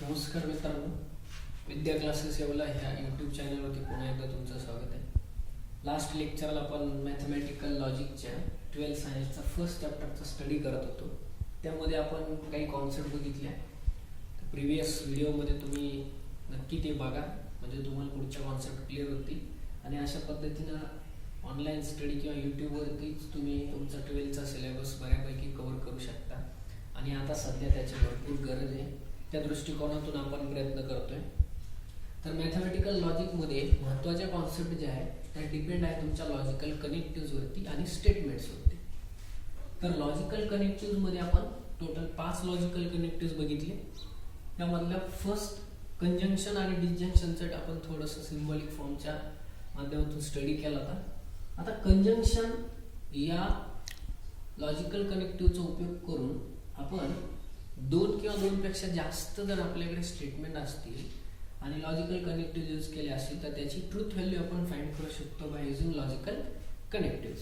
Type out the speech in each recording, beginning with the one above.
नमस्कार मित्रांनो, विद्या क्लासेस यावला ह्या यूट्यूब चॅनलवरती पुन्हा एकदा तुमचं स्वागत आहे. लास्ट लेक्चरला आपण मॅथमॅटिकल लॉजिकच्या 12th सायन्सचा फर्स्ट चॅप्टरचा स्टडी करत होतो. त्यामध्ये आपण काही कॉन्सेप्ट बघितले. प्रिव्हियस व्हिडिओमध्ये तुम्ही नक्की ते बघा, म्हणजे तुम्हाला पुढच्या कॉन्सेप्ट क्लिअर होतील. आणि अशा पद्धतीनं ऑनलाईन स्टडी किंवा यूट्यूबवरतीच तुम्ही तुमचा 12thचा सिलेबस बऱ्यापैकी कव्हर करू शकता. आणि आता सध्या त्याची भरपूर गरज आहे, त्या दृष्टिकोनातून आपण प्रयत्न करतोय. तर मॅथमॅटिकल लॉजिकमध्ये महत्त्वाच्या कॉन्सेप्ट ज्या आहेत त्या डिपेंड आहे तुमच्या लॉजिकल कनेक्टिव्हजवरती आणि स्टेटमेंट्सवरती. तर लॉजिकल कनेक्टिव्हजमध्ये आपण टोटल 5 लॉजिकल कनेक्टिव्हज बघितले. त्यामधल्या फर्स्ट कंजंक्शन आणि डिसजंक्शनचं आपण थोडंसं सिम्बॉलिक फॉर्मच्या माध्यमातून स्टडी केला होता. आता कंजंक्शन या लॉजिकल कनेक्टिव्हचा उपयोग करून आपण 2 किंवा 2 पेक्षा जास्त जर आपल्याकडे स्टेटमेंट असतील आणि लॉजिकल कनेक्टिव्ह यूज केले असतील तर त्याची ट्रूथ व्हॅल्यू आपण फाइंड करू शकतो by using logical connective.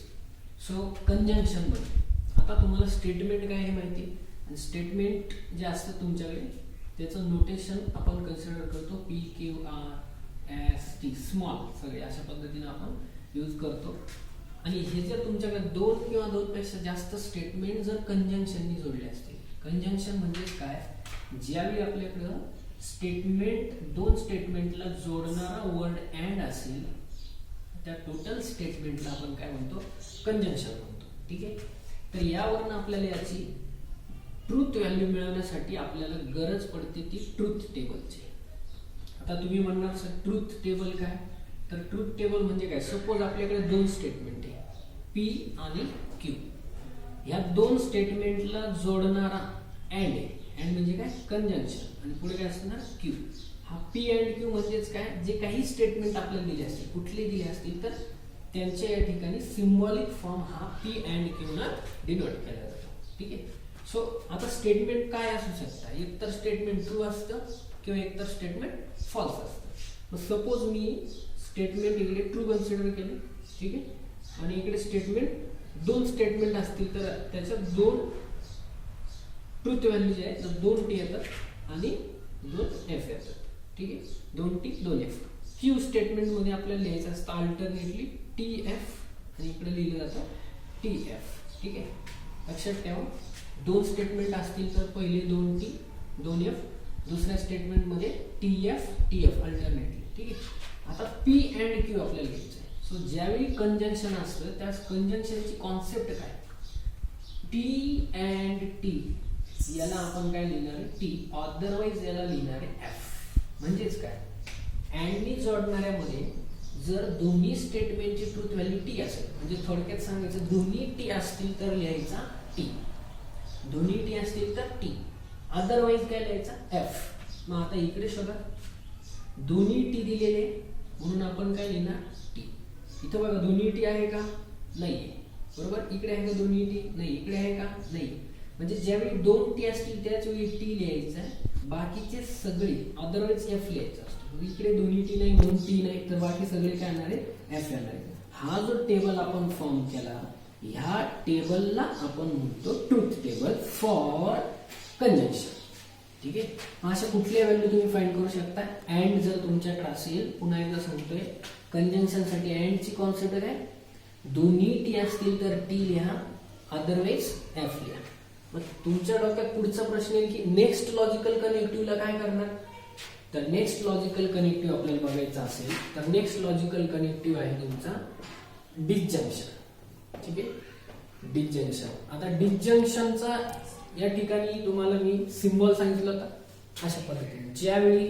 So conjunction मध्ये आता तुम्हाला स्टेटमेंट काय हे माहिती, आणि स्टेटमेंट जे असतं तुमच्याकडे त्याचं नोटेशन आपण कन्सिडर करतो PQRST स्मॉल, सगळे अशा पद्धतीने आपण यूज करतो. आणि हे जर तुमच्याकडे 2 किंवा 2 पेक्षा जास्त स्टेटमेंट जर कंजंक्शननी जोडले असतील, कंजंक्शन म्हणजे काय, ज्यावेळी आपल्याकडं स्टेटमेंट 2 स्टेटमेंटला जोडणारा वर्ड अँड असेल त्या टोटल स्टेटमेंटला आपण काय म्हणतो, कंजंक्शन म्हणतो. ठीक आहे. तर यावरून आपल्याला याची ट्रूथ व्हॅल्यू मिळवण्यासाठी आपल्याला गरज पडते ती ट्रूथ टेबलची. आता तुम्ही म्हणणार सर ट्रूथ टेबल काय, तर ट्रूथ टेबल म्हणजे काय, सपोज आपल्याकडे 2 स्टेटमेंट आहे P आणि Q. या 2 स्टेटमेंटला जोडणारा अँड आहे. अँड म्हणजे काय, कंजंक्शन. आणि पुढे काय असणार, Q. हा P अँड Q म्हणजेच काय, जे काही स्टेटमेंट आपल्याला दिले असतील, कुठले दिले असतील तर त्यांच्या या ठिकाणी सिम्बॉलिक फॉर्म हा P अँड Q ला डिनोट केला जातो. ठीक आहे. सो आता स्टेटमेंट काय असू शकतात, एकतर स्टेटमेंट ट्रू असतं किंवा एकतर स्टेटमेंट फॉल्स असतं. सपोज मी स्टेटमेंट इकडे ट्रू कन्सिडर केले, ठीक आहे, आणि इकडे स्टेटमेंट 2 स्टेटमेंट असतील तर त्याच्यात 2 ट्रूथ व्हॅल्यू जे आहेत तर 2T येतात आणि 2F येतात. ठीक आहे, 2T 2F. Q स्टेटमेंट मध्ये आपल्याला लिहायचं असतं अल्टरनेटली TF आणि इकडे लिहिलं जातं TF. ठीक आहे, लक्षात ठेवा. 2 स्टेटमेंट असतील तर पहिले 2T 2F, दुसऱ्या स्टेटमेंट मध्ये TF अल्टरनेटली. ठीक आहे. आता P अँड Q आपल्याला घ्यायचं आहे. सो ज्यावेळी कंजंक्शन असतं त्या कंजंक्शनची कॉन्सेप्ट काय, T अँड T याला आपण काय लिहिणार आहे, T, अदरवाइज याला लिहिणार आहे F. म्हणजेच काय, अँडनी जोडणाऱ्यामध्ये जर दोन्ही स्टेटमेंटची ट्रूथ व्हॅल्यू T असेल, म्हणजे थोडक्यात सांगायचं दोन्ही T असतील तर लिहायचा T, दोन्ही T असतील तर T, अदरवाइज काय लिहायचा F. मग आता इकडे शोधा, दोन्ही T दिलेले म्हणून आपण काय लिहिणार T. इथं बघा दोन्ही T आहे का, नाहीये, बरोबर. इकडे आहे का दोन्ही T, नाही. इकडे आहे का, नाही. म्हणजे ज्यावेळी 2T असतील त्याच वेळी T लिहायचं आहे, बाकीचे सगळे अदरवाइज F लिहायचं असतं. इकडे दोन्ही T नाही म्हणून T नाही, तर बाकी सगळे काय येणार आहे, F येणार आहे. हा जो टेबल आपण फॉर्म केला, ह्या टेबलला आपण म्हणतो ट्रूथ टेबल फॉर कंजंक्शन. ठीक आहे. अशा कुठल्या व्हॅल्यू तुम्ही फाइंड करू शकता. अँड जर तुमच्याकडे असेल, पुन्हा एकदा सांगतोय, कंजंक्शन साठी अँड ची कॉन्सेप्ट काय, दोन्ही T असतील तर T लिहा, अदरवाइज F लिहा. मग तुमच्या डोक्यात पुढचा प्रश्न येईल की नेक्स्ट लॉजिकल कनेक्टिव्हला काय करणार, तर नेक्स्ट लॉजिकल कनेक्टिव्ह आपल्याला बघायचा असेल तर नेक्स्ट लॉजिकल कनेक्टिव्ह आहे तुमचा डिसजंक्शन. ठीक आहे, डिसजंक्शन. आता डिसजंक्शनचा या ठिकाणी तुम्हाला मी सिम्बॉल सांगितलं होतं अशा पद्धतीने, ज्यावेळी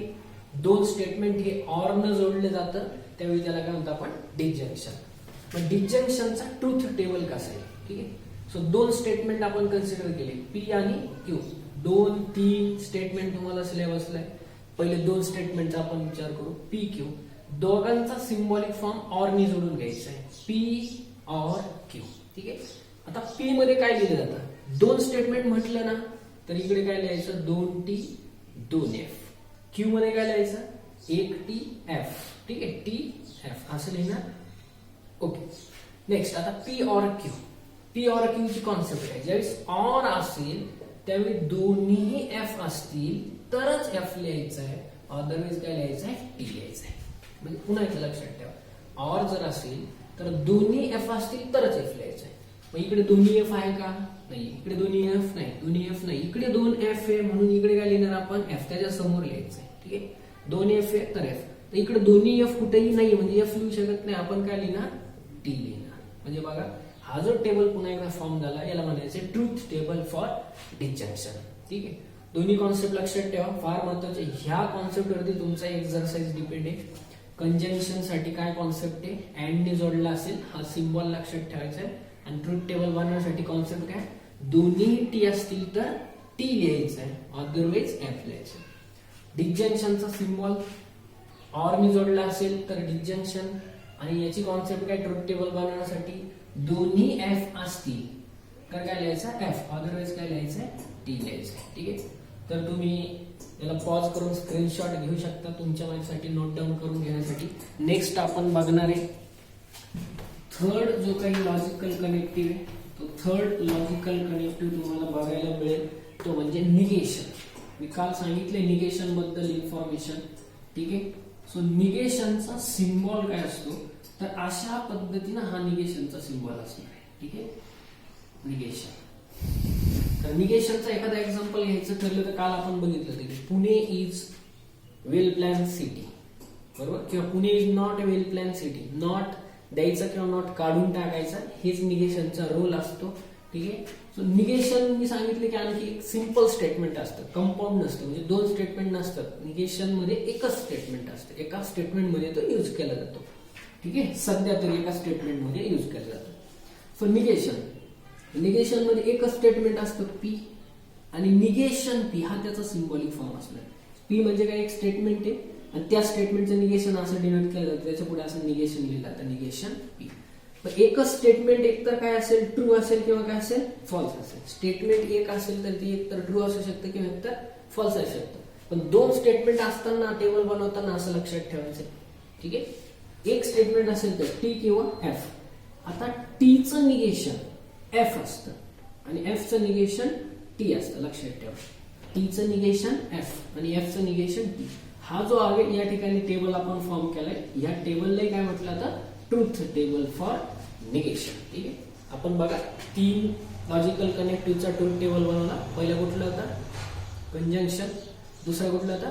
2 स्टेटमेंट हे ऑर न जोडले जातं त्यावेळी त्याला काय म्हणतो आपण, डिसजंक्शन. पण डिसजंक्शनचा ट्रूथ टेबल कसा आहे. ठीक आहे. सो 2 स्टेटमेंट आपण कन्सिडर केले P आणि Q. 2-3 स्टेटमेंट तुम्हाला सिलेबसला आहे. पहिले 2 स्टेटमेंटचा आपण विचार करू, PQ. दोघांचा सिम्बॉलिक फॉर्म ऑर ने जोडून घ्यायचा आहे, P और Q. ठीक आहे. आता P मध्ये काय लिहिलं जातं, 2 स्टेटमेंट म्हटलं ना तर इकडे काय लिहायचं, 2T 2F. Q मध्ये काय लिहायचं, 1TF. ठीक आहे, TF असं लिहिणार. ओके. नेक्स्ट आता P और Q. P और Q ची कॉन्सेप्ट आहे, ज्यावेळेस ऑर असेल त्यावेळी दोन्ही एफ असतील तरच एफ लिहायचं आहे, अदरवाईज काय लिहायचं आहे, टी लिहायचं आहे. म्हणजे पुन्हा एकदा लक्षात ठेवा, ऑर जर असेल तर दोन्ही एफ असतील तरच एफ लिहायचं आहे. मग इकडे दोन्ही एफ आहे का, नाही. इकडे दोन्ही एफ नाही, दोन्ही एफ नाही. इकडे दोन एफ आहे म्हणून इकडे काय लिहिणार आपण, एफ त्याच्या समोर लिहायचं आहे. ठीक आहे, दोन एफ आहे तर एफ. तर इकडे दोन्ही एफ कुठेही नाही म्हणजे एफ लिहू शकत नाही, आपण काय लिहिणार, टी लिहिणार. म्हणजे बघा हा जो टेबल पुन्हा एकदा फॉर्म झाला याला म्हणायचे ट्रूथ टेबल फॉर डिसजंक्शन. ठीक आहे, दोन्ही कॉन्सेप्ट लक्षात ठेवा, फार महत्वाचे. ह्या कॉन्सेप्ट वरती तुमचा एक्सरसाइज डिपेंड आहे. कंजंक्शन साठी काय कॉन्सेप्ट आहे, अँड ने जोडला असेल हा सिम्बॉल लक्षात ठेवायचा आहे. आणि ट्रूथ टेबल बनवण्यासाठी कॉन्सेप्ट काय, दोन्ही टी असतील तर टी लिहायचं आहे, अदरवाईज एफ लिहायचं. डिसजंक्शनचा सिम्बॉल ऑर ने जोडला असेल तर डिसजंक्शन. आणि याची कॉन्सेप्ट काय, ट्रूथ टेबल बनवण्यासाठी दोन्ही एफ असतील तर काय लिहायचं, एफ, अदरवाईज काय लिहायचं, टी लिहायचं. ठीक आहे, तर तुम्ही याला पॉज करून स्क्रीनशॉट घेऊ शकता तुमच्या माहितीसाठी, नोट डाऊन करून घेण्यासाठी. नेक्स्ट आपण बघणार आहे थर्ड जो काही लॉजिकल कनेक्टिव्ह आहे, तो थर्ड लॉजिकल कनेक्टिव्ह तुम्हाला बघायला मिळेल तो म्हणजे निगेशन. मी काल सांगितले निगेशन बद्दल इन्फॉर्मेशन. ठीक आहे, सो निगेशनचा सिम्बॉल काय असतो, तर अशा पद्धतीनं हा निगेशनचा सिम्बॉल असणार आहे. ठीक आहे, निगेशन. तर निगेशनचा एखादा एक्झाम्पल घ्यायचं ठरलं तर काल आपण बघितलं की Pune is well plan city, बरोबर, किंवा Pune is not a well plan city. Not द्यायचा किंवा नॉट काढून टाकायचा हेच निगेशनचा रोल असतो. ठीक आहे, सो निगेशन मी सांगितले की आणखी एक सिंपल स्टेटमेंट असतं, कंपाऊंड नसतं, म्हणजे दोन स्टेटमेंट नसतात. निगेशन मध्ये एकच स्टेटमेंट असतं, एका स्टेटमेंट मध्ये तो युज केला जातो. ठीक आहे, सध्या तरी एका स्टेटमेंट मध्ये युज केला जातो. सो निगेशन मध्ये एकच स्टेटमेंट असतं पी, आणि निगेशन पी हा त्याचा सिम्बॉलिक फॉर्म असणार. पी म्हणजे काय, एक स्टेटमेंट आहे आणि त्या स्टेटमेंटचं निगेशन असं डिनोट केलं जातं, त्याच्या पुढे असं निगेशन लिहिलं जातं, निगेशन पी. एकच स्टेटमेंट एकतर काय असेल, ट्रू असेल किंवा काय असेल, फॉल्स असेल. स्टेटमेंट एक असेल तर ती एकतर ट्रू असू शकते किंवा एकतर फॉल्स असू शकतं. पण दोन स्टेटमेंट असताना टेबल बनवताना असं लक्षात ठेवायचं. ठीक आहे, एक स्टेटमेंट असेल तर टी किंवा एफ. आता टीचं निगेशन एफ असतं आणि एफचं निगेशन टी असतं, लक्षात ठेवा. टीचं निगेशन एफ आणि एफचं निगेशन टी. हा जो आहे या ठिकाणी टेबल आपण फॉर्म केलाय, या टेबलला काय म्हटलं आता, ट्रूथ टेबल फॉर निगेशन. ठीक आहे, आपण बघा तीन लॉजिकल कनेक्टिव्हचा ट्रूथ टेबल बनवला. पहिला कुठला होता, कंजंक्शन. दुसरा कुठला होता,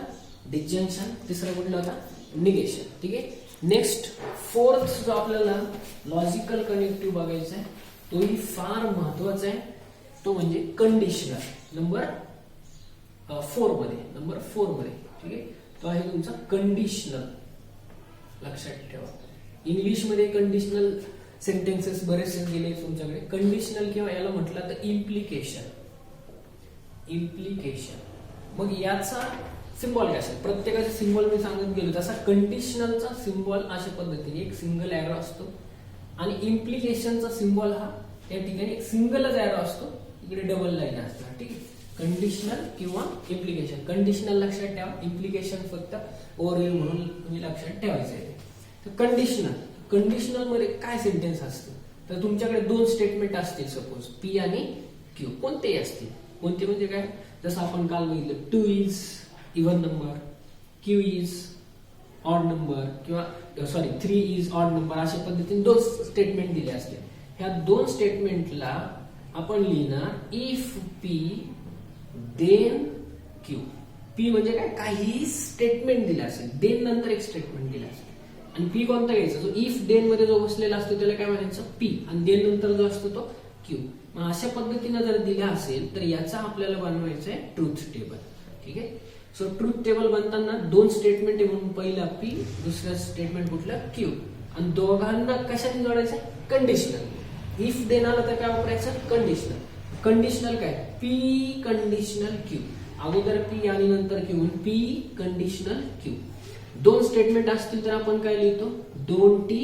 डिसजंक्शन. तिसरा कुठला होता, निगेशन. ठीक आहे, नेक्स्ट फोर्थ जो आपल्याला लॉजिकल कनेक्टिव्ह बघायचा आहे तोही फार महत्वाचा आहे, तो म्हणजे कंडिशनल. नंबर 4 मध्ये. ठीक आहे, तो आहे तुमचा कंडिशनल. लक्षात ठेवा, इंग्लिश मध्ये कंडिशनल सेंटेन्सेस बरेचसे दिले तुमच्याकडे. कंडिशनल किंवा याला म्हटलं तर इम्प्लिकेशन. मग याचा सिम्बॉल काय असेल, प्रत्येकाचा सिम्बॉल मी सांगत गेलो तसा कंडिशनलचा सिम्बॉल अशा पद्धतीने एक सिंगल एरो असतो आणि इम्प्लिकेशनचा सिम्बॉल हा या ठिकाणी एक सिंगलच एरो असतो, इकडे डबल लाईन असतात. ठीक आहे, कंडिशनल किंवा इम्प्लिकेशन. कंडिशनल लक्षात ठेवा, इम्प्लिकेशन फक्त ओव्हरव्ह्यू म्हणून तुम्ही लक्षात ठेवायचं आहे. कंडिशनल मध्ये काय सेंटेन्स असतं, तर तुमच्याकडे दोन स्टेटमेंट असतील, सपोज पी आणि क्यू, कोणतेही असतील. कोणते म्हणजे काय, जसं आपण काल बघितलं, 2 is even number, Q is odd number, किंवा 3 इज ऑड नंबर. अशा पद्धतीने दोन स्टेटमेंट दिले असतील. ह्या दोन स्टेटमेंटला आपण लिहिणार if P then Q. P म्हणजे काय, काही स्टेटमेंट दिलं असेल, देन नंतर एक स्टेटमेंट दिलं असेल. आणि पी कोणता घ्यायचा, जो इफ देन मध्ये जो बसलेला असतो त्याला काय म्हणायचं, पी, आणि देन नंतर जो असतो तो क्यू. मग अशा पद्धतीने जर दिला असेल तर याचा आपल्याला बनवायचं आहे ट्रूथ टेबल. ठीक आहे, सो ट्रूथ टेबल बनताना दोन स्टेटमेंट आहे म्हणून पहिला पी, दुसरा स्टेटमेंट कुठला, क्यू, आणि दोघांना कशाने जोडायचं, कंडिशनल. इफ देन आलं तर काय वापरायचं, कंडिशनल. कंडिशनल काय, पी कंडिशनल क्यू. अगोदर पी आणि नंतर क्यू, पी कंडिशनल क्यू. दोन स्टेटमेंट असतील तर आपण काय लिहितो, 2T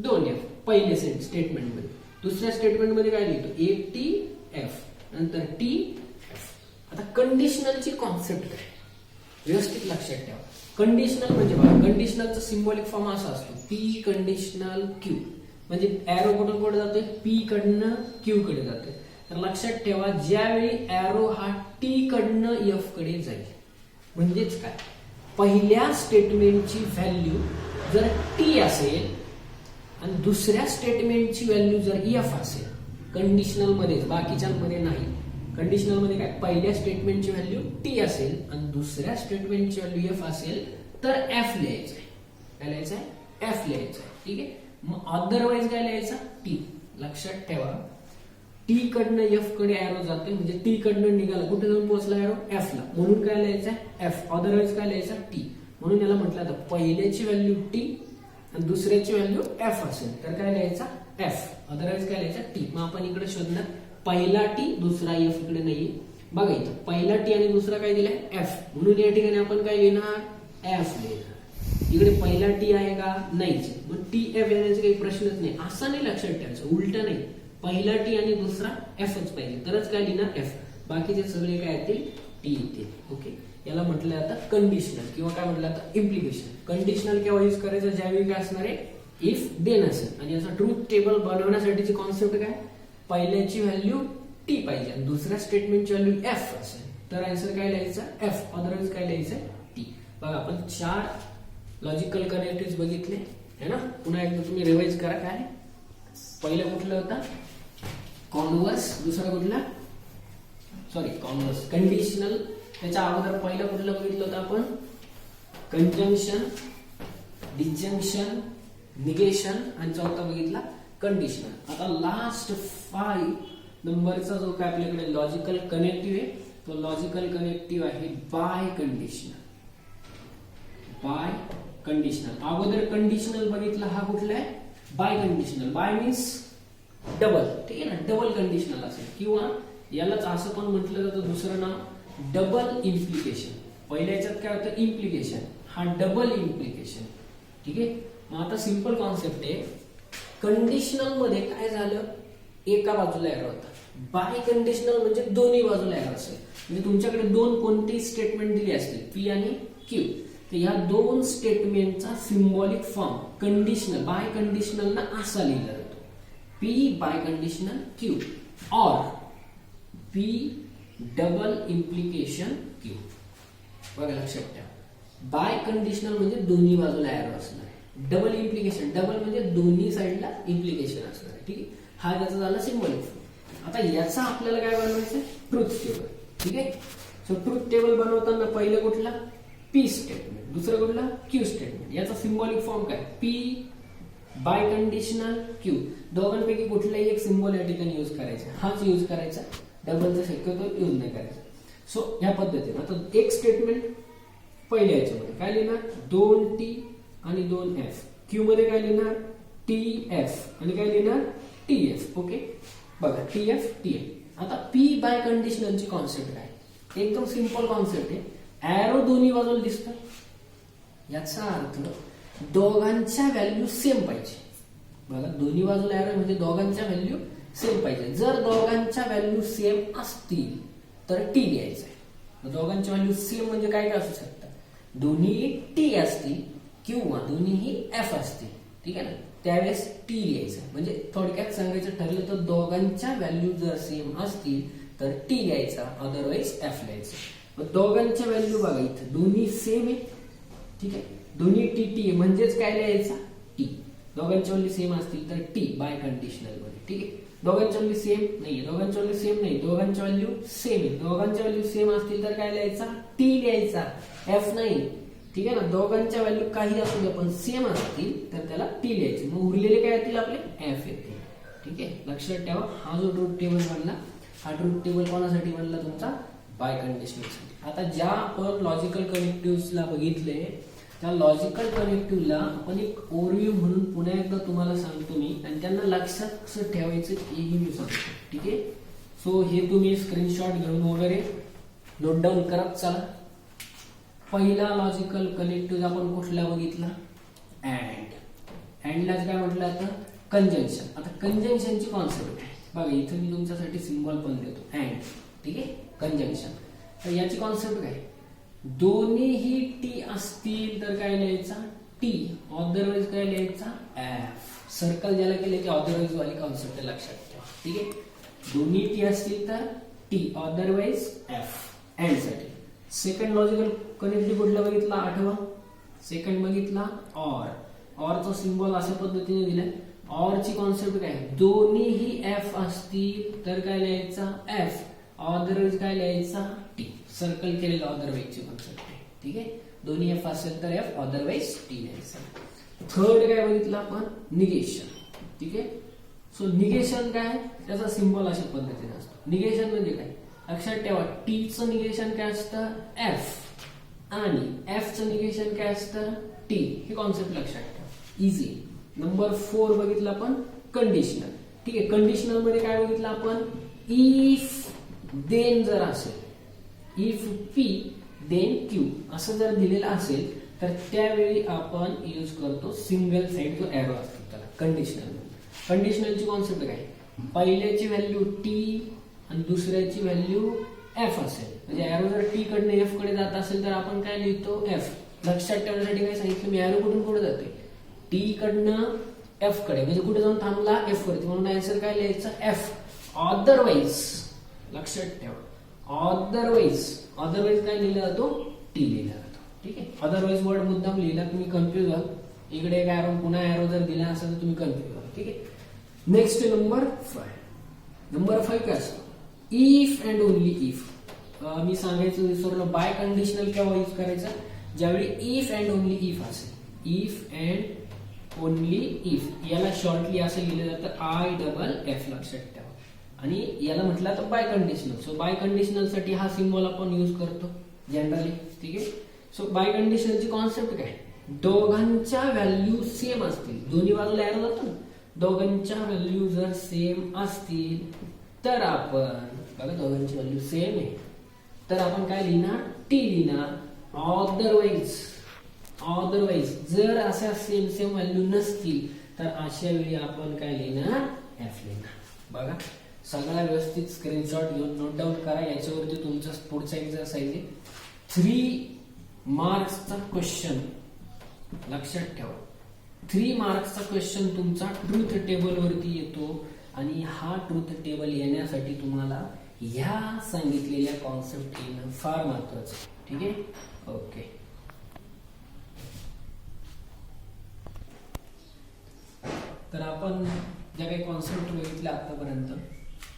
2F पहिले स्टेटमेंट मध्ये. दुसऱ्या स्टेटमेंट मध्ये काय लिहितो, 1TF नंतर TF. आता कंडिशनलची कॉन्सेप्ट काय, व्यवस्थित लक्षात ठेवा. कंडिशनल म्हणजे बघा, कंडिशनलचा सिम्बॉलिक फॉर्म असा असतो, पी कंडिशनल क्यू. म्हणजे एरो कुठे जातोय, पी कडनं क्यू कडे जातोय. तर लक्षात ठेवा, ज्यावेळी एरो हा एफ कडे जाईल. म्हणजेच काय, पहिल्या स्टेटमेंटची व्हॅल्यू जर टी असेल आणि दुसऱ्या स्टेटमेंटची व्हॅल्यू जर एफ असेल, कंडिशनल मध्ये, बाकीच्यांमध्ये नाही. कंडिशनल मध्ये काय, पहिल्या स्टेटमेंटची व्हॅल्यू टी असेल आणि दुसऱ्या स्टेटमेंटची व्हॅल्यू एफ असेल तर एफ लिहायचं आहे. काय लिहायचं आहे? एफ लिहायचं आहे. ठीक आहे. मग अदरवाईज काय लिहायचं? टी. लक्षात ठेवा, टी कडनं एफ कडे एरो जाते, म्हणजे टी कडनं निघाला, कुठे जाऊन पोहोचला एरो? एफ ला. म्हणून काय लिहायचं? एफ. अदरवाईज काय लिहायचं? टी. म्हणून याला म्हटलं आता पहिल्याची व्हॅल्यू टी आणि दुसऱ्याची व्हॅल्यू एफ असेल तर काय लिहायचा? एफ. अदरवाईज काय लिहायचा? टी. मग आपण इकडे शोधणार पहिला टी, दुसरा एफ इकडे नाहीये. बघा इथं पहिला टी आणि दुसरा काय दिलाय? एफ. म्हणून या ठिकाणी आपण काय लिहिणार? एफ लिहिणार. इकडे पहिला टी आहे का? नाहीच. मग टी एफ येण्याचा काही प्रश्नच नाही. असं नाही लक्षात ठेवायचं, उलट नाही. पहिला टी आणि दुसरा एफच पाहिजे तरच काय लिहिणार? एफ. बाकीचे सगळे काय येतील? टी येतील. ओके. याला म्हटलं आता कंडिशनल किंवा काय म्हटलं आता इम्प्लिकेशन. कंडिशनल केव्हा यूज करायचं? ज्यावेळी काय असणार आहे? इफ देन असेल. आणि याचा ट्रूथ टेबल बनवण्यासाठीची कॉन्सेप्ट काय? पहिल्याची व्हॅल्यू टी पाहिजे आणि दुसऱ्या स्टेटमेंटची व्हॅल्यू एफ असेल तर आन्सर काय लिहायचं? एफ. अदरवाईज काय लिहायचं? टी. बघा आपण 4 लॉजिकल कनेक्टिव्ह बघितले है ना. पुन्हा एकदा तुम्ही रिवाइज करा. काय पहिलं कुठलं होता? कॉन्व्हर्स. दुसरा कुठला? Sorry converse, conditional. त्याच्या अगोदर पहिलं कुठलं बघितलं होतं आपण? कंजंक्शन, डिस्जंक्शन, निगेशन आणि चौथा बघितला कंडिशनल. आता लास्ट 5 नंबरचा जो काय आपल्याकडे लॉजिकल कनेक्टिव्ह आहे तो लॉजिकल कनेक्टिव्ह आहे बाय कंडिशनल. Biconditional. अगोदर कंडिशनल बघितला, हा कुठला आहे? Biconditional. Bi means double. ठीक आहे ना, डबल कंडिशनल असेल किंवा यालाच असं पण म्हटलं जातं दुसरं नाव डबल इम्प्लिकेशन. पहिल्या याच्यात काय होतं? इम्प्लिकेशन. हा डबल इम्प्लिकेशन. ठीक आहे. मग आता सिंपल कॉन्सेप्ट आहे. कंडिशनल मध्ये काय झालं? एका बाजूला एरर होता. बाय कंडिशनल म्हणजे दोन्ही बाजूला एरर असेल. म्हणजे तुमच्याकडे दोन कोणती स्टेटमेंट दिली असतील, पी आणि क्यू, तर या दोन स्टेटमेंटचा symbolic form conditional biconditional ना असा लिहिला जातो, पी बाय कंडिशनल क्यू और पी डबल इम्प्लिकेशन क्यू. बघा लक्षात ठेवा, बाय कंडिशनल म्हणजे दोन्ही बाजूला एरर असणार. डबल इम्प्लिकेशन, डबल म्हणजे दोन्ही साईडला इम्प्लिकेशन असणार. ठीक आहे. हा त्याचा झाला सिम्बॉलिक फॉर्म. आता याचा आपल्याला काय बनवायचं? Truth table. ठीक आहे. सो ट्रूथ टेबल बनवताना पहिलं कुठला? P statement. दुसरं कुठला? Q statement. याचा सिम्बॉलिक फॉर्म काय? P biconditional Q. दोघांपैकी कुठलाही एक सिम्बॉल या ठिकाणी यूज करायचा. हाच यूज करायचा, डबलचा शक्यतो यूज नाही करायचा. सो या पद्धतीने आता एक स्टेटमेंट पहिल्या याच्यामध्ये काय लिहिणार? 2t आणि 2f. क्यू मध्ये काय लिहिणार? tf आणि काय लिहिणार? tf. ओके. बघा tf tf. आता p बाय कंडिशनलची कॉन्सेप्ट काय? एकदम सिंपल कॉन्सेप्ट आहे. एरो दोन्ही बाजूला दिसतो, याचा अर्थ दोघांच्या व्हॅल्यू सेम पाहिजे. बघा दोन्ही बाजूला एरो म्हणजे दोघांच्या व्हॅल्यू सेम पाहिजे. जर दोघांच्या व्हॅल्यू सेम असतील तर टी लिहायचं आहे. दोघांच्या व्हॅल्यू सेम म्हणजे काय काय असू शकतात? दोन्ही टी असतील किंवा दोन्हीही एफ असतील. ठीक आहे ना, त्यावेळेस टी लिहायचं. म्हणजे थोडक्यात सांगायचं ठरलं तर दोघांच्या व्हॅल्यू जर सेम असतील तर टी लिहायचा, अदरवाईज एफ लिहायचं. मग दोघांच्या व्हॅल्यू बघा इथं दोन्ही सेम आहे. ठीक आहे. दोन्ही टी टी आहे म्हणजेच काय लिहायचा? टी. दोघांच्या व्हॅल्यू सेम असतील तर टी बाय कंडिशनल मध्ये. ठीक आहे. दोघांच्या व्हॅल्यू सेम नाही, दोघांच्या व्हॅल्यू सेम नाही, दोघांच्या व्हॅल्यू सेम आहे. दोघांच्या व्हॅल्यू सेम असतील तर काय लिहायचा? टी लिहायचा, एफ नाही. ठीक आहे ना. दोघांच्या व्हॅल्यू काही असू द्या पण सेम असतील तर त्याला टी लिहायचे. मग उरलेले काय येतील आपले? एफ येतील. ठीक आहे. लक्षात ठेवा, हा जो ट्रूथ टेबल बनला, हा ट्रूथ टेबल कोणासाठी बनला? तुमचा बाय कंडिशनल. आता ज्या आपण लॉजिकल कनेक्टिव्हला बघितले त्या लॉजिकल कनेक्टिव्हला आपण एक ओव्हरव्ह्यू म्हणून पुन्हा एकदा तुम्हाला सांगतो मी, आणि त्यांना लक्षात कसं ठेवायचं हेही मी सांगतो. ठीक आहे. सो हे तुम्ही स्क्रीनशॉट घेऊन वगैरे नोट डाऊन करत चला. पहिला लॉजिकल कनेक्टिव्ह आपण कुठला बघितला? अँड. अँडलाच काय म्हटलं आता? कंजंक्शन. आता कंजंक्शनची कॉन्सेप्ट आहे बघा, इथं मी तुमच्यासाठी सिम्बॉल पण देतो, अँड. ठीक आहे. कंजंक्शन. तर याची कॉन्सेप्ट काय? दोन्हीही टी असतील तर काय लिहायचा? टी. अदरवाईज काय लिहायचा? एफ. सर्कल ज्याला केले ते अदरवाईज वाली कॉन्सेप्ट लक्षात ठेवा. ठीक आहे. दोन्ही टी असतील तर टी, अदरवाईज एफ. अँड साठी सेकंड लॉजिकल कनेक्टिव्ह कुठला बघितला आठवा, सेकंड बघितला ऑरचा सिम्बॉल अशा पद्धतीने दिलाय. ऑरची कॉन्सेप्ट काय, दोन्हीही एफ असतील तर काय लिहायचा एफ, अदरवाईज काय लिहायचा टी. सर्कल केलेला अदरवाईजची कॉन्सेप्ट आहे. ठीक आहे, दोन्ही एफ असेल तर एफ, अदरवाईज टी लिहायचा. थर्ड काय बघितलं आपण, निगेशन. ठीक आहे, सो निगेशन काय, त्याचा सिम्बॉल अशा पद्धतीने असतो. निगेशन म्हणजे काय, लक्षात ठेवा, टी चं निगेशन काय असतं एफ आणि एफ चं निगेशन काय असतं टी. हे कॉन्सेप्ट लक्षात ठेवा, इझी. नंबर 4 बघितलं आपण कंडिशनल. ठीक आहे, कंडिशनल मध्ये काय बघितलं आपण, इफ देन जर असेल, इफ पी देन क्यू असं जर दिलेलं असेल तर त्यावेळी आपण यूज करतो सिंगल साइड जो एरो असतो त्याला कंडिशनल. कंडिशनलची कॉन्सेप्ट काय, पहिल्याची व्हॅल्यू टी आणि दुसऱ्याची व्हॅल्यू एफ असेल, म्हणजे एरो जर टी कडनं एफ कडे जात असेल तर आपण काय लिहितो एफ. लक्षात ठेवण्यासाठी काय सांगितलं मी, एरो कुठून पुढे जाते, टी कडनं एफ कडे, म्हणजे कुठे जाऊन थांबला एफ वरती, म्हणून आन्सर काय लिहायचं एफ. अदरवाईज लक्षात ठेवा, अदरवाईज काय लिहिला जातो टी लिहिला जातो. ठीक आहे, अदरवाईज वर्ड मुद्दाम लिहिला तुम्ही कन्फ्युज व्हाल, इकडे एक एरो पुन्हा एरो जर दिला असेल तर तुम्ही कन्फ्युज व्हाल. ठीक आहे, नेक्स्ट नंबर 5. नंबर 5 काय असतो, इफ अँड ओनली इफ. मी सांगायचं विसरलो, बाय कंडिशनल केव्हा यूज करायचा, ज्यावेळी इफ अँड ओनली इफ असेल. इफ अँड ओनली इफ, याला शॉर्टली असं लिहिलं जातं IFF, लक्षात ठेवा. आणि याला म्हटलं तर biconditional. So biconditional साठी हा सिम्बॉल आपण यूज करतो जनरली. ठीक आहे, सो बाय कंडिशनलची कॉन्सेप्ट काय, दोघांच्या व्हॅल्यू सेम असतील, दोन्ही बाजूला एरो जातो ना, दोघांच्या व्हॅल्यू जर सेम असतील तर आपण बघा, दोघांची व्हॅल्यू सेम आहे तर आपण काय लिहिणार टी लिहिणार. अदरवाईज जर अशा सेम व्हॅल्यू नसतील तर अशा वेळी आपण काय लिहिणार एफ लिहिणार. बघा, सगळा व्यवस्थित स्क्रीनशॉट घेऊन नोट डाऊन करा. याच्यावरती तुमचा पुढचा एक्सरसाइज आहे 3 मार्क्सचा क्वेश्चन. लक्षात ठेवा, 3 मार्क्सचा क्वेश्चन तुमचा ट्रूथ टेबल वरती येतो आणि हा ट्रूथ टेबल येण्यासाठी तुम्हाला ह्या सांगितलेल्या कॉन्सेप्ट येणं फार महत्वाचं आहे. ठीक आहे, ओके. तर आपण ज्या काही कॉन्सेप्ट बघितल्या आतापर्यंत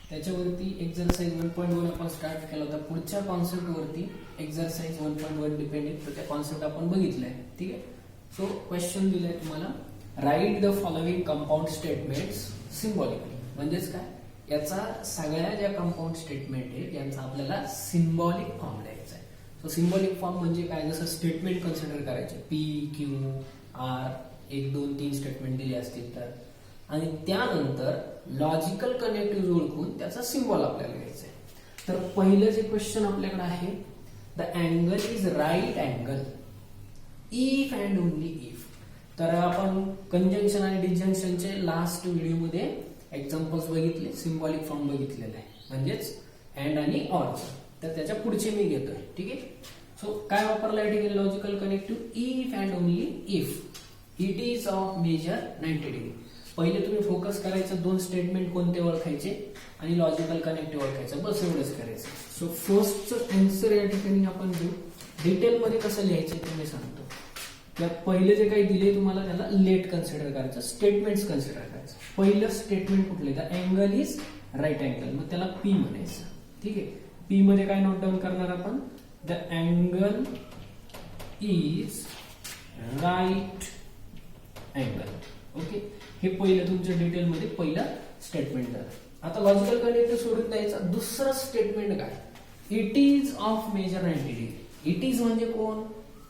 त्याच्यावरती एक्सरसाइज 1.1 आपण स्टार्ट केला होता. पुढच्या कॉन्सेप्ट वरती एक्सरसाइज 1.1 डिपेंडेड, तर त्या कॉन्सेप्ट आपण बघितलाय. ठीक आहे, सो क्वेश्चन दिलाय तुम्हाला, write the following compound statements symbolically. म्हणजेच काय, याचा सगळ्या ज्या कंपाऊंड स्टेटमेंट आहेत यांचा आपल्याला सिम्बॉलिक फॉर्म लिहायचा आहे. सो सिम्बॉलिक फॉर्म म्हणजे काय, जसं स्टेटमेंट कन्सिडर करायचे पी क्यू आर, 1 2 3 स्टेटमेंट दिले असतील तर, आणि त्यानंतर लॉजिकल कनेक्टिव्ह ओळखून त्याचा सिम्बॉल आपल्याला घ्यायचा आहे. तर पहिलं जे क्वेश्चन आपल्याकडे आहे, the angle is right angle if and only if. तर आपण कंजंक्शन आणि डिसजंक्शनचे लास्ट व्हिडिओमध्ये एक्झाम्पल्स बघितले, सिम्बॉलिक फॉर्म बघितलेला आहे, म्हणजेच अँड आणि ऑरचा. तर त्याच्या पुढचे मी घेतोय. ठीक आहे, सो काय वापरलं या ठिकाणी logical connective, if and only if. It is of measure 90 degree. पहिले तुम्ही फोकस करायचं 2 स्टेटमेंट कोणते ओळखायचे आणि लॉजिकल कनेक्टिव्ह ओळखायचं, बस एवढंच करायचं. सो फर्स्टचं आन्सर या ठिकाणी आपण घेऊ. डिटेलमध्ये कसं लिहायचं ते मी सांगतो. त्यात पहिले जे काही दिले तुम्हाला त्याला लेट कन्सिडर करायचं, स्टेटमेंट्स कन्सिडर करायचं. पहिलं स्टेटमेंट कुठले, the angle is right angle, मग त्याला पी म्हणायचं. ठीक आहे, पी मध्ये काय नोट डाऊन करणार आपण, the angle is right angle. Okay, हे पहिलं तुमच्या डिटेलमध्ये पहिलं स्टेटमेंट झालं. आता लॉजिकल कनेक्टिव्ह सोडून द्यायचा. दुसरं स्टेटमेंट काय, it is of measure 90 degree. It is म्हणजे कोण,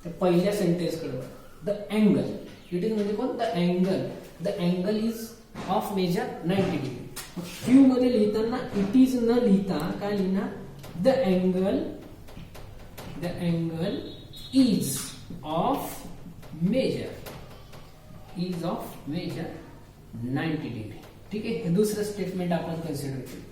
त्या पहिल्या सेंटेन्स कडे. द अँगल, इट इज म्हणजे कोण, the angle. The angle is of measure 90 degree. Q मध्ये लिहिताना इट इज न लिहिता काय लिहिणार, the angle is of measure 90 degree. ठीक आहे, हे दुसरं स्टेटमेंट आपण कन्सिडर केलं.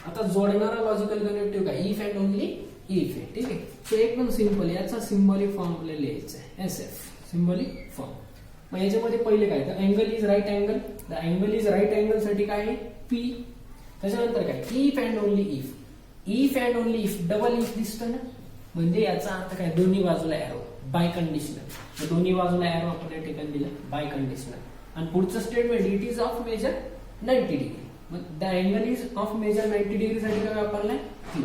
आता जोडणारा लॉजिकल कनेक्टिव्ह काय, इफ अँड ओनली इफ आहे. ठीक आहे, सो एकदम सिंपल, याचा सिम्बॉलिक फॉर्म आपल्याला लिहायचा आहे SF, सिम्बॉलिक फॉर्म. मग याच्यामध्ये पहिले काय, the angle is right angle. The angle is right angle साठी काय आहे P. त्याच्यानंतर काय, if and only if. If and only if, double if दिसतं ना, म्हणजे याचा अर्थ काय, दोन्ही बाजूला एरो, बाय कंडिशनल. दोन्ही बाजूला एरो आपण या ठिकाणी दिला, बाय कंडिशनल. आणि पुढचं statement, it is of measure 90 degree. मग the angle is of measure 90 degree साठी काय वापरलाय, q.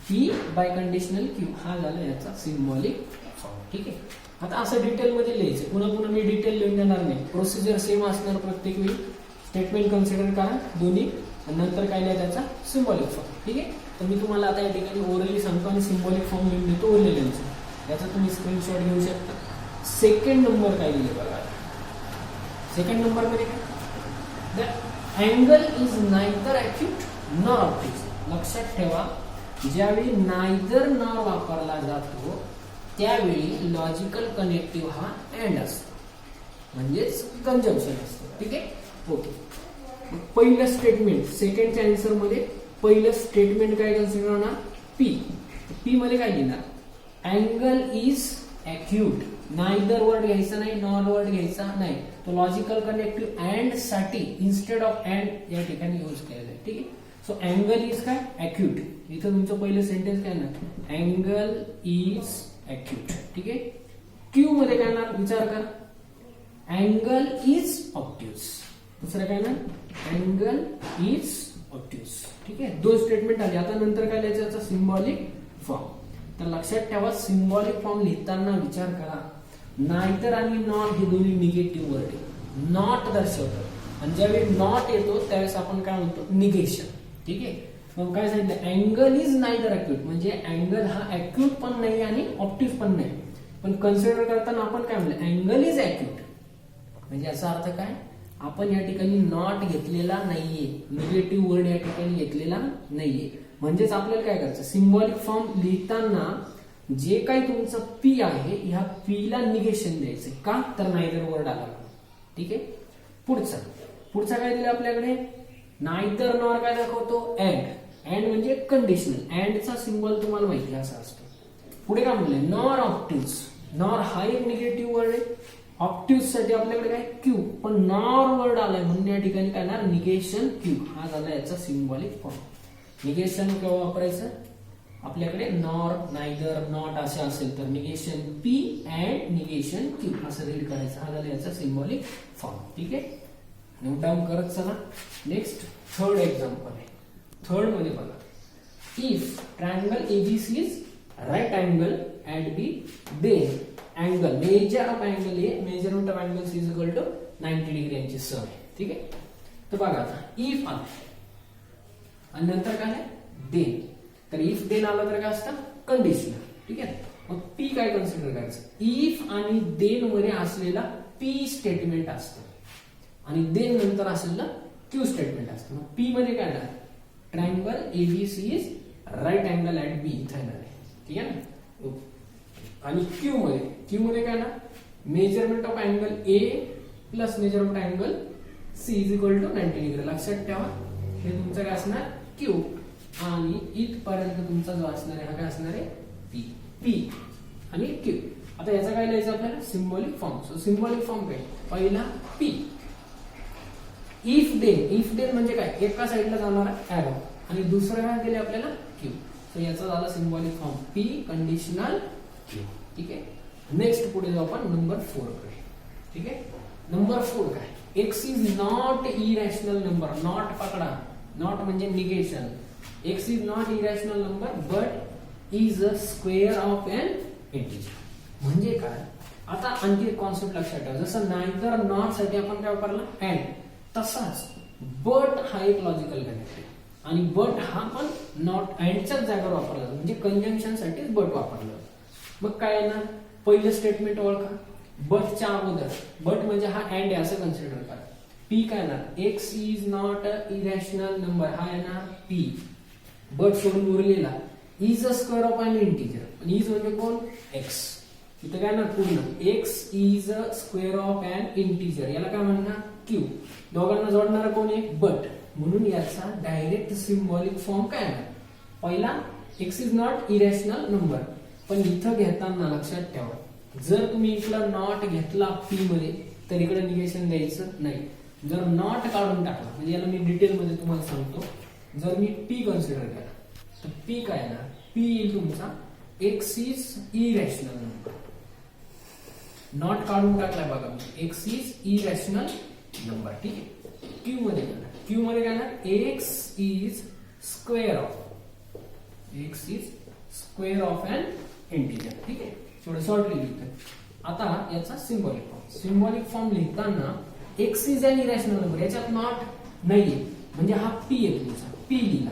P biconditional q, हा झाला याचा सिम्बॉलिक फॉर्म. ठीक आहे. आता असं डिटेल मध्ये लिहायचं, पुन्हा पुन्हा मी डिटेल लिहून देणार नाही, प्रोसिजर सेम असणार प्रत्येक वेळी. स्टेटमेंट कन्सिडर करा दोन्ही, आणि नंतर काय लिहा त्याचा सिम्बॉलिक फॉर्म. ठीक आहे. तर मी तुम्हाला आता या ठिकाणी ओरली सांगतो आणि सिम्बॉलिक फॉर्म लिहून देतो ओरलेल्यांचा. याचा तुम्ही स्क्रीनशॉट घेऊ शकता. सेकंड नंबर काय लिहिले बघा. सेकंड नंबर मध्ये काय, the angle is neither acute nor obtuse. लक्षात ठेवा, ज्यावेळी नायदर नॉर वापरला जातो त्यावेळी लॉजिकल कनेक्टिव्ह हा अँड असतो, म्हणजेच कंजंक्शन असतं. ठीक आहे. ओके. पहिलं स्टेटमेंट, सेकंडच्या आन्सर मध्ये पहिलं स्टेटमेंट काय कन्सिडर होणार, पी. पी मध्ये काय लिहिणार, angle is acute. Neither word घ्यायचा नाही, नॉर वर्ड घ्यायचा नाही, तो लॉजिकल कनेक्टिव्ह अँड साठी इन्स्टेड ऑफ अँड या ठिकाणी यूज केलेला आहे. ठीक आहे. सो अँगल इज काय, अॅक्यूट. इथं तुमचं पहिलं सेंटेन्स काय ना, अँगल इज अॅक्यूट. ठीक आहे. क्यू मध्ये काय ना, विचार करा, अँगल इज ऑब्ट्यूज. दुसरं काय ना, अँगल इज ऑब्ट्यूज. ठीक आहे. दोन स्टेटमेंट आले. आता नंतर काय लिहायचं, याचा सिम्बॉलिक फॉर्म. तर लक्षात ठेवा, सिम्बॉलिक फॉर्म लिहिताना विचार करा, नायदर आणि नॉट हे दोन्ही निगेटिव्ह वर्ड आहे. नॉट दर्शवतात, आणि ज्यावेळी नॉट येतो त्यावेळेस आपण काय म्हणतो, निगेशन. ठीक आहे. मग काय सांगितलं, अँगल इज नायदर अॅक्यूट, म्हणजे अँगल हा अॅक्यूट पण नाही आणि ऑब्ट्यूज पण नाही. पण कन्सिडर करताना आपण काय म्हणलं, अँगल इज अॅक्यूट, म्हणजे याचा अर्थ काय, आपण या ठिकाणी नॉट घेतलेला नाहीये, निगेटिव्ह वर्ड या ठिकाणी घेतलेला नाहीये. म्हणजेच आपल्याला काय करायचं, सिम्बॉलिक फॉर्म लिहिताना जे काही तुमचं पी आहे, ह्या पी ला निगेशन द्यायचं. का, तर नायदर वर्ड आला. ठीक आहे. पुढचा काय दिलं आपल्याकडे, नायदर नॉर काय दाखवतो, अँड. अँड म्हणजे कंडिशनल. अँडचा सिम्बॉल तुम्हाला माहिती असा असतो. पुढे काय म्हणले, नॉर ऑब्ट्यूज. नॉर हा एक निगेटिव्ह वर्ड आहे. ऑब्ट्यूज साठी आपल्याकडे काय, क्यू. पण नॉर वर्ड आलाय म्हणून या ठिकाणी काय ना, निगेशन क्यू. हा झाला याचा सिम्बॉलिक फॉर्म. निगेशन केव्हा वापरायचं, आपल्याकडे नॉर, नायदर, नॉट असे असेल तर negation P and negation Q असं रीड करायचं. हा झाला याचा सिम्बॉलिक फॉर्म. ठीक आहे. नोट डाऊन करत चला. नेक्स्ट थर्ड एक्झाम्पल आहे. थर्ड मध्ये बघा, if triangle ABC is right angle at B, then angle measure of angle A, measurement of angles is equal to 90 degree यांची सम आहे. ठीक आहे. तर बघा आता, इफ आला आणि नंतर काय आहे, देन. तर इफ देन आला तर काय असतं, कंडिशनल. ठीक आहे. मग पी काय कन्सिडर करायचं, इफ आणि देन मध्ये असलेला पी स्टेटमेंट असतं आणि देन नंतर असलेलं क्यू स्टेटमेंट असतं. मग पी मध्ये काय आहे, triangle ABC is right angle at B इथं येणार आहे. ठीक आहे ना. आणि क्यू मध्ये काय ना, measurement of angle A plus measurement angle C is equal to 90 degree. लक्षात ठेवा, हे तुमचं काय असणार, क्यू. आणि इथपर्यंत तुमचा जो असणार आहे हा काय असणार आहे, पी. पी आणि क्यू. आता याचा काय लिहायचं आपल्याला, symbolic form. So symbolic form काय, पहिला पी. इफ देन म्हणजे काय, एका साईडला जाणारा एरो आणि दुसरं काय दिले आपल्याला, क्यू. सो याचा झाला symbolic form, P conditional Q. ठीक आहे. नेक्स्ट पुढे जाऊ आपण नंबर 4 कडे. ठीक आहे. नंबर 4 काय, x is not irrational number. Not पकडा, नॉट म्हणजे negation. X is not irrational number but is a square of an integer. म्हणजे काय, आता आणखी एक कॉन्सेप्ट लक्षात ठेवा. जसं नायदर नॉट साठी आपण काय वापरला, अँड, तसाच बट हा एक लॉजिकल कनेक्ट आहे. आणि बट हा पण नॉट अँडच्याच जागेवर वापरला जातो, म्हणजे कंजंक्शन साठीच बट वापरला जातो. मग काय आहे ना, पहिलं स्टेटमेंट ओळखा, बटच्या अगोदर, बट म्हणजे हा अँड आहे असं कन्सिडर करा. पी काय येणार, x is not a irrational number, हा येणार पी. बट सोडून उरलेला is a square of an integer. Is म्हणजे कोण, एक्स. इथं काय ना, पूर्ण x is a square of an integer, याला काय म्हणणार, क्यू. दोघांना जोडणारा कोण आहे, बट. म्हणून याचा डायरेक्ट सिम्बॉलिक फॉर्म काय आहे, पहिला x is not irrational number. पण इथं घेताना लक्षात ठेवा, जर तुम्ही इकडं नॉट घेतला पी मध्ये तर इकडे निगेशन द्यायचं नाही. जर नॉट काढून टाकला, म्हणजे याला मी डिटेल मध्ये तुम्हाला सांगतो. जर मी पी कन्सिडर केला तर पी काय ना, पी येईल तुमचा x is irrational number. Not काढून टाकलाय बघा मी. X is irrational number. ठीक आहे. क्यू मध्ये काय, क्यू मध्ये काय ना, x is square of, x is square of an integer. ठीक आहे. थोडं शॉर्टली लिहितोय. आता याचा सिंबॉलिक फॉर्म. सिंबॉलिक फॉर्म लिहिताना x is an irrational number याच्यात नॉट नाहीये, म्हणजे हा पी आहे तुमचा, पी लिहिला.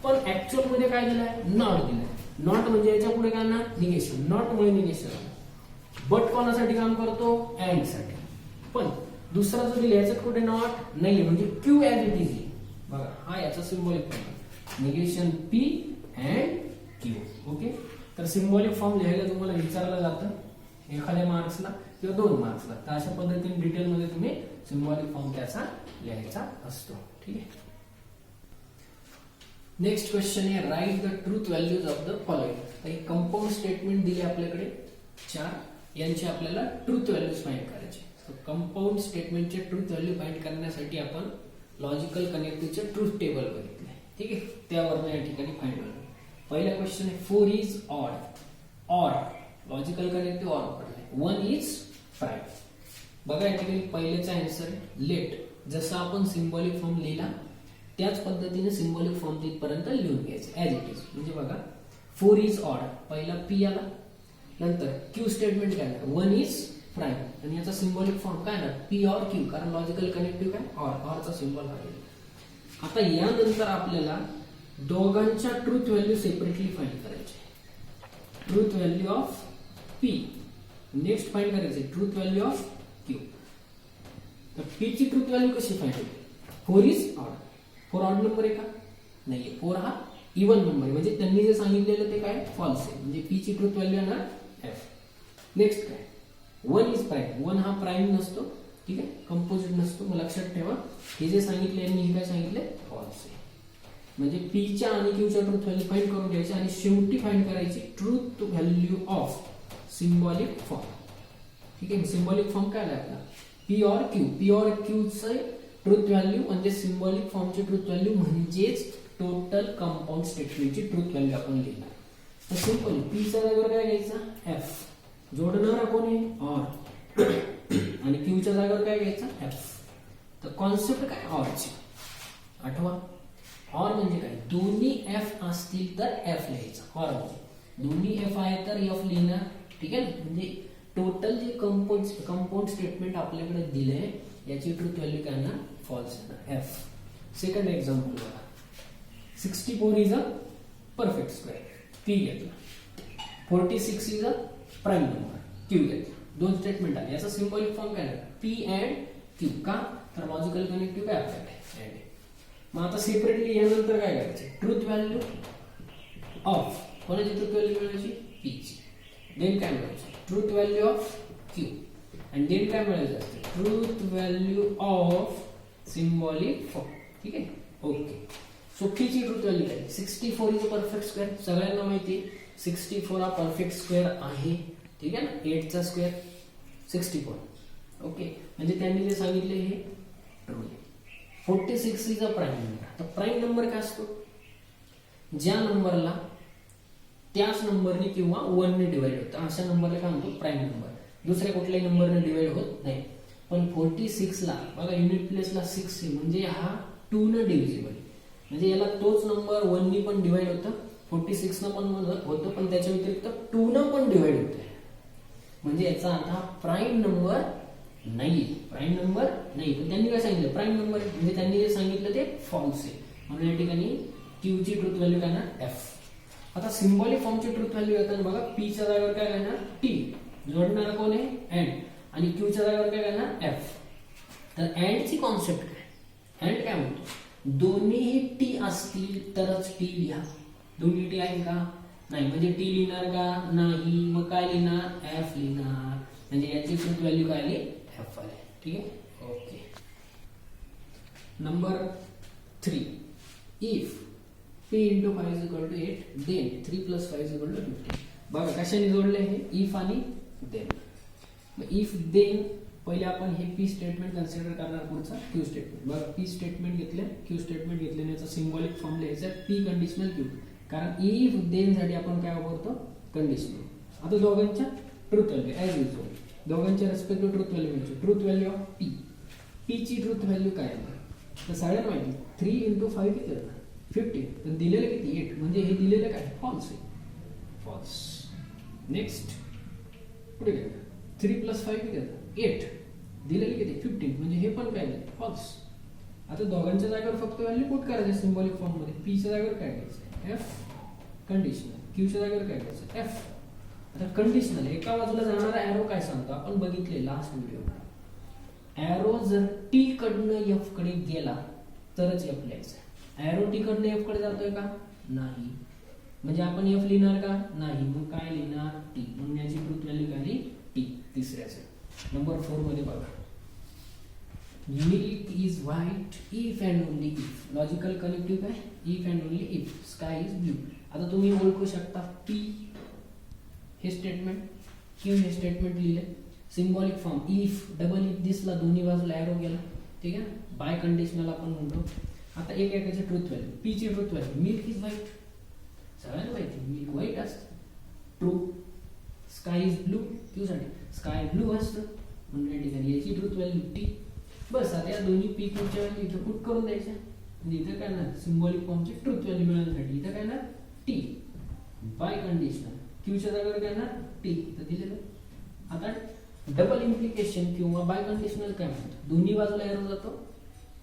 पण ऍक्च्युअल मध्ये काय दिलाय, नॉट दिलाय. नॉट म्हणजे याच्या पुढे काय ना, निगेशन. नॉट मुळे निगेशन. बट कोणासाठी काम करतो, अँड साठी. पण दुसरा जो दिला याच्यात कुठे नॉट नाहीये, म्हणजे क्यू ऍज इट इज. बघा हा याचा symbolic form, negation P and Q. Okay. तर सिंबॉलिक फॉर्म लिहायला तुम्हाला विचारलं जातं एखाद्या मार्क्सला किंवा 2 मार्क्सला. तर अशा पद्धतीने डिटेलमध्ये तुम्ही सिंबॉलिक फॉर्म त्याचा लिहायचा असतो. ठीक आहे. नेक्स्ट क्वेश्चन आहे, write the truth values of the following. तर एक कंपाऊंड स्टेटमेंट दिले आपल्याकडे 4, यांचे आपल्याला ट्रूथ व्हॅल्यूज फाइंड करायचे. कंपाऊंड स्टेटमेंटचे ट्रूथ व्हॅल्यू फाइंड करण्यासाठी आपण लॉजिकल कनेक्टिव्हचे ट्रूथ टेबल बघितले. ठीक आहे. त्यावरून या ठिकाणी फाइंड करू. पहिला क्वेश्चन आहे 4 is odd. Or logical connective or वापरलाय. 1 इज प्राईम. बघा या ठिकाणी पहिलेचा आन्सर लेट. जसं आपण सिंबॉलिक फॉर्म लिहिला त्याच पद्धतीने सिंबॉलिक फॉर्म तिथपर्यंत लिहून घ्यायचं ऍज इट इज. म्हणजे बघा 4 इज ऑड, पहिला पी आला, नंतर क्यू स्टेटमेंट काय आलं, 1 इज प्राईम, आणि याचा सिंबॉलिक फॉर्म काय ना, पी ऑर क्यू, कारण लॉजिकल कनेक्टिव्ह काय ऑर, ऑरचा सिंबॉल आहे. आता यानंतर आपल्याला दोघांच्या ट्रूथ व्हॅल्यू सेपरेटली फाइंड करायचे. Truth value of P next find करायचे, ट्रूथ व्हॅल्यू ऑफ क्यू. तर पी ची ट्रूथ व्हॅल्यू कशी फाइंड होईल, 4 इज ऑड. 4 ऑड नंबर आहे का, नाहीये. 4 हा इवन नंबर आहे, म्हणजे त्यांनी जे सांगितलेलं ते काय फॉल्स आहे, म्हणजे पी ची ट्रूथ व्हॅल्यू आहे ना एफ. नेक्स्ट काय 1 इज प्राईम. 1 हा प्राईम नसतो. ठीक आहे, कंपोजिट नसतो. मग लक्षात ठेवा हे जे सांगितले यांनी हे काय सांगितले फॉल्स आहे. म्हणजे पी च्या आणि क्यू च्या ट्रूथ व्हॅल्यू फाइंड करून घ्यायची आणि शेवटी फाइंड करायची truth value of symbolic form. ठीक आहे. सिंबॉलिक फॉर्म काय आहे आपला P or Q. P or Q चे ट्रूथ व्हॅल्यू म्हणजे सिंबॉलिक फॉर्मची ट्रूथ व्हॅल्यू म्हणजेच टोटल कंपाऊंड स्टेटमेंटची ट्रूथ व्हॅल्यू आपण लिहिणार. तर सिंपल पी च्या जागेवर काय घ्यायचा एफ, जोडणारा कोण आहे ऑर, आणि क्यू च्या जागेवर काय घ्यायचा एफ. तर कॉन्सेप्ट काय ऑरची आठवा. ऑर म्हणजे काय, दोन्ही एफ असतील तर एफ लिहायचा. ऑर म्हणजे दोन्ही एफ आहे तर एफ लिहिणार. ठीक आहे ना, म्हणजे टोटल जे कंपाऊंड स्टेटमेंट आपल्याकडे दिलंय याची ट्रूथ व्हॅल्यू काय ना फॉल्स येणार एफ. सेकंड एक्झाम्पल बघा, 64 is a perfect square, P घेतला. 46 is a prime number, Q घेतला. 2 स्टेटमेंट आले. याचा सिंबॉलिक फॉर्म काय पी अँड क्यू. का तर लॉजिकल कनेक्टिव्ह काय आपल्याकडे अँड. मग आता सेपरेटली यानंतर काय करायचे, ट्रूथ व्हॅल्यू ऑफ कोणाची ट्रूथ व्हॅल्यू मिळवायची पी ची. देन काय मिळवायची ट्रूथ व्हॅल्यू ऑफ क्यू, आणि देन काय मिळायचं truth value of symbolic form. ठीक आहे. ओके. सो पी ची ट्रूथ व्हॅल्यू काय 64 इज अ परफेक्ट स्क्वेअर. सगळ्यांना माहिती 64 हा परफेक्ट स्क्वेअर आहे. ठीक आहे ना, 8 चा स्क्वेअर 64. ओके, म्हणजे त्यांनी जे सांगितले हे ट्रू आहे. 46 इज अ प्राईम नंबर. तर प्राईम नंबर काय असतो, ज्या नंबरला त्याच नंबरने किंवा 1 ने डिवाइड होतं अशा नंबरला काय म्हणतो प्राईम नंबर. दुसऱ्या कुठल्याही नंबरने डिवाइड होत नाही. पण 46 ला बघा युनिट प्लेसला 6 आहे, म्हणजे हा 2 ने डिव्हिजिबल, म्हणजे याला तोच नंबर 1 ने पण डिवाइड होतं, 46 न पण होतं, पण त्याच्या व्यतिरिक्त 2 न पण डिवाइड होतं. म्हणजे याचा अर्थ हा प्राईम नंबर नाही. प्राईम नंबर नाही. पण त्यांनी काय सांगितलं प्राईम नंबर, म्हणजे त्यांनी जे सांगितलं ते फॉल्स आहे. म्हणून या ठिकाणी क्यू ची ट्रूथ व्हॅल्यू काय ना एफ. आता सिंबॉलिक फॉर्मची ट्रूथ व्हॅल्यू येताना बघा पी च्या जागेवर काय करणार टी, जोडणारा कोण आहे अँड, आणि क्यू च्या जागेवर काय करणार एफ. तर अँड ची कॉन्सेप्ट काय, अँड काय म्हणतो दोन्हीही टी असतील तरच टी लिहा. दोन्ही टी आहे का नाही, म्हणजे टी लिहिणार का नाही, मग काय लिहिणार एफ लिहिणार. म्हणजे याची ट्रूथ व्हॅल्यू काय आली एफ आली. ठीक आहे. Okay. Number 3, if p into 5 is equal to 8 then 3 plus 5 is equal to 15. बघा कशाने जोडले हे इफ आणि देन. मग इफ देन पहिले आपण हे पी स्टेटमेंट कन्सिडर करणार, पुढचा क्यू स्टेटमेंट. बघा पी स्टेटमेंट घेतले, क्यू स्टेटमेंट घेतले, याचा सिंबॉलिक फॉर्म लिहायचा पी कंडिशनल क्यू. कारण इफ देन साठी आपण काय वापरतो कंडिशनल. आता दोघांच्या ट्रूथ व्हॅल्यू ॲज युजल, दोघांच्या रेस्पेक्टिव्ह ट्रूथ व्हॅल्यू म्हणजे ट्रूथ व्हॅल्यू ऑफ पी. पीची ट्रूथ व्हॅल्यू काय आहे तर सगळ्यांना माहिती 3 × 5 किती होतं 50, पण दिलेलं किती 8, म्हणजे हे दिलेलं काय फॉल्स आहे, फॉल्स. नेक्स्ट पुढे काय 3 + 5 किती होतं 8, दिलेलं किती 15, म्हणजे हे पण काय नाही फॉल्स. आता दोघांच्या जागेवर फक्त व्हॅल्यू पुट करायचे सिम्बॉलिक फॉर्म मध्ये. पीच्या जागेवर काय घ्यायचं एफ कंडिशनल, क्यूच्या जागेवर काय घ्यायचं एफ. आता कंडिशनल एका बाजूला जाणारा एरो काय सांगतो आपण बघितले लास्ट व्हिडिओ. एरो जर टी कडनं एफ कडे गेला तरच एफ लिहायचं. एरो टी कडनं एफ कडे जातोय का नाही, म्हणजे आपण एफ लिहिणार का नाही, मग काय लिहिणार टी. म्हणून याची ट्रूथ व्हॅल्यू काय आली टी. तिसऱ्याचे नंबर 4 मध्ये बघा, milk is white if and only if. Logical connective काय if and only if. Sky is blue. आता तुम्ही ओळखू शकता पी हे स्टेटमेंट, क्यू हे स्टेटमेंट लिहिले. Symbolic form if double if दिसला दोन्ही बाजूला एरो गेला, ठीक आहे. बाय कंडिशनल आपण म्हणतो. आता एक एकाचे ट्रूथ व्हॅल्यू. पी ची truth value milk is white, सगळ्यांना माहिती मिल्क व्हाईट असतं true. Sky is blue, Q साठी स्काय ब्लू असतं म्हणून या ठिकाणी याची ट्रूथ व्हॅल्यू टी. बस आता या दोन्ही पी क्यूच्या व्हॅल्यू इथं पुट करून द्यायच्या, म्हणजे इथं काय ना सिम्बॉलिक फॉर्मची ट्रूथ व्हॅल्यू मिळवण्यासाठी इथं काय ना टी. बाय कंडिशनल क्यूच्या जागेवर काय ना टी इथं दिलेलं. आता डबल इम्प्लिकेशन किंवा बाय कंडिशनल काय म्हणतो, दोन्ही बाजूला एरो जातो,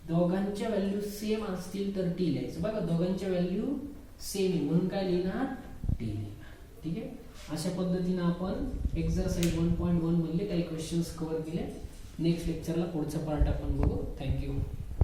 दोघांच्या व्हॅल्यू सेम असतील तर टी लिहायचं. बघा दोघांच्या व्हॅल्यू सेम आहे म्हणून काय लिहिणार टी लिहिणार, ठीक आहे. अशा पद्धतीने आपण एक्सरसाइज 1.1 मधले काही क्वेश्चन्स कव्हर केले. नेक्स्ट लेक्चरला पुढचा पार्ट आपण बघू. थँक्यू.